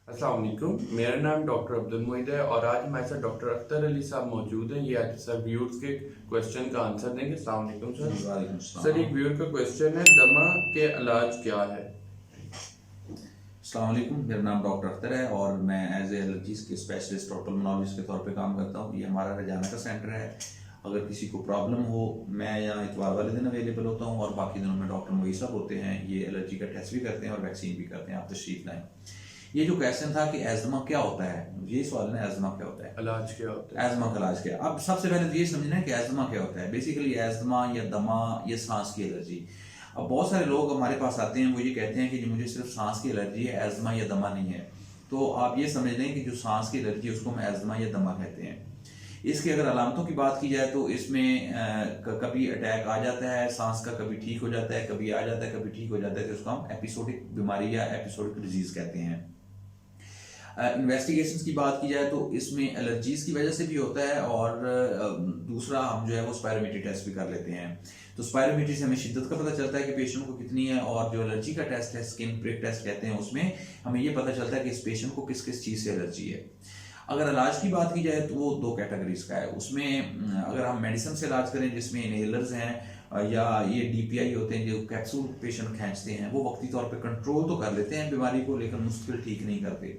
अस्सलाम वालेकुम, मेरा नाम डॉक्टर अब्दुल मोइद है और आज हमारे साथ डॉक्टर अख्तर अली साहब मौजूद हैं। ये आज सर व्यूअर्स के क्वेश्चन का आंसर देंगे। अस्सलाम वालेकुम सर। वालेकुम सर एक व्यूअर का क्वेश्चन है, दमा के इलाज क्या है? अस्सलाम वालेकुम, मेरा नाम डॉक्टर अख्तर है और मैं एज ए एलर्जीज के स्पेशलिस्ट और पल्मोनोलॉजिस्ट के तौर पे काम करता हूँ। ये हमारा रजाना का सेंटर है। अगर किसी को प्रॉब्लम हो, मैं यहाँ इतवार वाले दिन अवेलेबल होता हूँ और बाकी दिनों में डॉक्टर मोई साहब होते हैं। ये एलर्जी का टेस्ट भी करते हैं और वैक्सीन भी करते हैं। आप तशरीफ लाएं। ये जो क्वेश्चन था कि एजमा क्या होता है, ये सवाल है एजमा क्या होता है, इलाज क्या होता है? एजमा का इलाज क्या है। अब सबसे पहले तो ये समझना है कि एजमा क्या होता है। बेसिकली एजमा या दमा या सांस की एलर्जी। अब बहुत सारे लोग हमारे पास आते हैं, वो ये कहते हैं कि जी मुझे सिर्फ सांस की एलर्जी है, एजमा या दमा नहीं है। तो आप ये समझ लें कि जो सांस की एलर्जी है उसको हम एजमा या दमा कहते हैं। इसकी अगर अलामतों की बात की जाए तो इसमें कभी अटैक आ जाता है सांस का, कभी ठीक हो जाता है, कभी आ जाता है, कभी ठीक हो जाता है। तो उसको हम एपिसोडिक बीमारी या एपिसोडिक डिजीज कहते हैं। इन्वेस्टिगेशंस की बात की जाए तो इसमें एलर्जीज की वजह से भी होता है और दूसरा हम जो है वो स्पायरोमीट्री टेस्ट भी कर लेते हैं। तो स्पायरोमीट्री से हमें शिद्दत का पता चलता है कि पेशेंट को कितनी है, और जो एलर्जी का टेस्ट है, स्किन प्रिक टेस्ट कहते हैं, उसमें हमें ये पता चलता है कि इस पेशेंट को किस किस चीज़ से एलर्जी है। अगर इलाज की बात की जाए तो वो दो कैटेगरीज का है। उसमें अगर हम मेडिसिन से इलाज करें जिसमें इनहेलर्स हैं या ये डीपीआई होते हैं जो कैप्सूल पेशेंट खींचते हैं, वो वक्ती तौर पे कंट्रोल तो कर लेते हैं बीमारी को, लेकिन मुश्किल ठीक नहीं करते।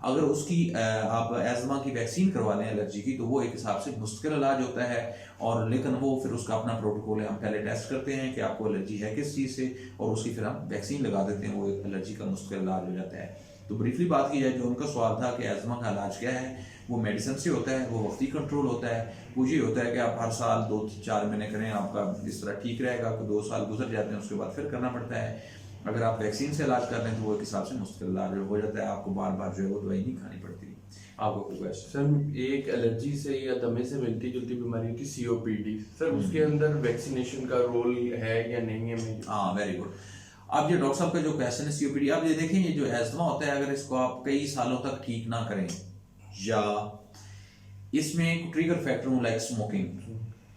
अगर उसकी आप एजमा की वैक्सीन करवा लें एलर्जी की, तो वो एक हिसाब से मुश्किल इलाज होता है, और लेकिन वो फिर उसका अपना प्रोटोकॉल है। हम पहले टेस्ट करते हैं कि आपको एलर्जी है किस चीज़ से, और उसकी फिर हम वैक्सीन लगा देते हैं। वो एक एलर्जी का मुश्किल इलाज हो जाता है। तो ब्रीफली बात की जाए, जो उनका सवाल था कि एजमा का इलाज क्या है, वो मेडिसिन से होता है, वो वक्ती कंट्रोल होता है। वो ये होता है कि आप हर साल 2-4 महीने करें, आपका इस तरह ठीक रहेगा। आपको 2 साल गुजर जाते हैं, उसके बाद फिर करना पड़ता है। अगर आप वैक्सीन से इलाज कर लें तो वो एक हिसाब से मुश्किल इलाज हो जाता है। आपको बार बार जो है वो दवाई नहीं खानी पड़ती। आपको कोई क्वेश्चन? सर एक एलर्जी से या दमे से मिलती जुलती बीमारी होती है सीओपीडी। सर उसके अंदर वैक्सीनेशन का रोल है या नहीं है? हाँ, वेरी गुड। अब ये डॉक्टर साहब का जो क्वेश्चन है सीओपीडी, आप ये देखें, ये जो एजमा होता है, अगर इसको आप कई सालों तक ठीक ना करें, या इसमें ट्रिगर फैक्टर हो लाइक स्मोकिंग,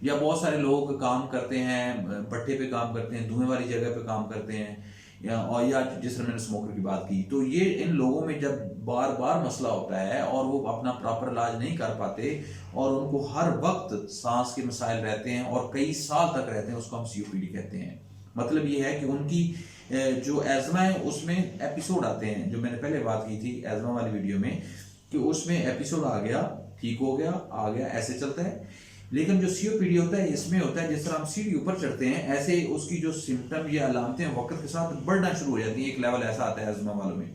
या बहुत सारे लोग काम करते हैं भट्ठे पे काम करते हैं, धुएं वाली जगह पे काम करते हैं, या जिस तरह मैंने स्मोकर की बात की, तो ये इन लोगों में जब बार बार मसला होता है और वो अपना प्रॉपर इलाज नहीं कर पाते और उनको हर वक्त सांस के मसाइल रहते हैं और कई साल तक रहते हैं, उसको हम सीओपीडी कहते हैं। मतलब ये है कि उनकी जो एजमा है उसमें एपिसोड आते हैं, जो मैंने पहले बात की थी एजमा वाली वीडियो में, कि उसमें एपिसोड आ गया, ठीक हो गया, आ गया, ऐसे चलता है। लेकिन जो सीओपीडी होता है, इसमें होता है जिस तरह हम सीढ़ी ऊपर चढ़ते हैं, ऐसे उसकी जो सिम्टम या अलामतें वक्त के साथ बढ़ना शुरू हो जाती हैं। एक लेवल ऐसा आता है एजमा वालों में,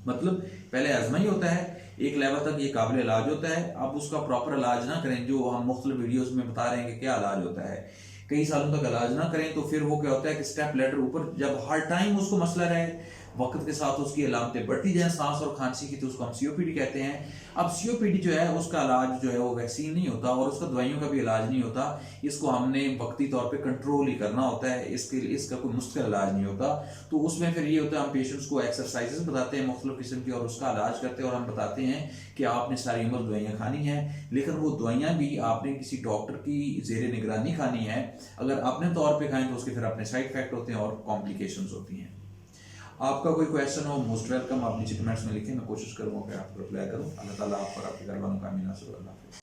मतलब पहले एजमा ही होता है, एक लेवल तक ये काबिल इलाज होता है। अब उसका प्रॉपर इलाज ना करें, जो हम मुख्तलिफ वीडियोस में बता रहे हैं कि क्या इलाज होता है, कई सालों तक इलाज ना करें, तो फिर वो क्या होता है कि स्टेप लेटर ऊपर, जब हर टाइम उसको मसला रहे, वक्त के साथ उसकी अलामतें बढ़ती जाए सांस और खांसी की, तो उसको हम सीओपीडी कहते हैं। अब सीओपीडी जो है उसका इलाज जो है वो वैक्सीन नहीं होता और उसका दवाइयों का भी इलाज नहीं होता। इसको हमने वक्ती तौर पे कंट्रोल ही करना होता है, इसके लिए इसका कोई मुश्किल इलाज नहीं होता। तो उसमें फिर ये होता है, हम पेशेंट्स को एक्सरसाइजेस बताते हैं मुख्तलिफ किस्म की और उसका इलाज करते हैं, और हम बताते हैं कि आपने सारी उम्र दवाइयाँ खानी है, लेकिन वो दवाइयाँ भी आपने किसी डॉक्टर की जेर निगरानी खानी है। अगर अपने तौर पर खाएं तो उसके फिर अपने साइड इफेक्ट होते हैं और कॉम्प्लिकेशंस होती हैं। आपका कोई क्वेश्चन हो, मोस्ट वेलकम, आप नीचे कमेंट्स में लिखें, मैं कोशिश करूँगा कि आपको रिप्लाई करूँ। अल्लाह ताला आप और आपके घर वालों का आमीन।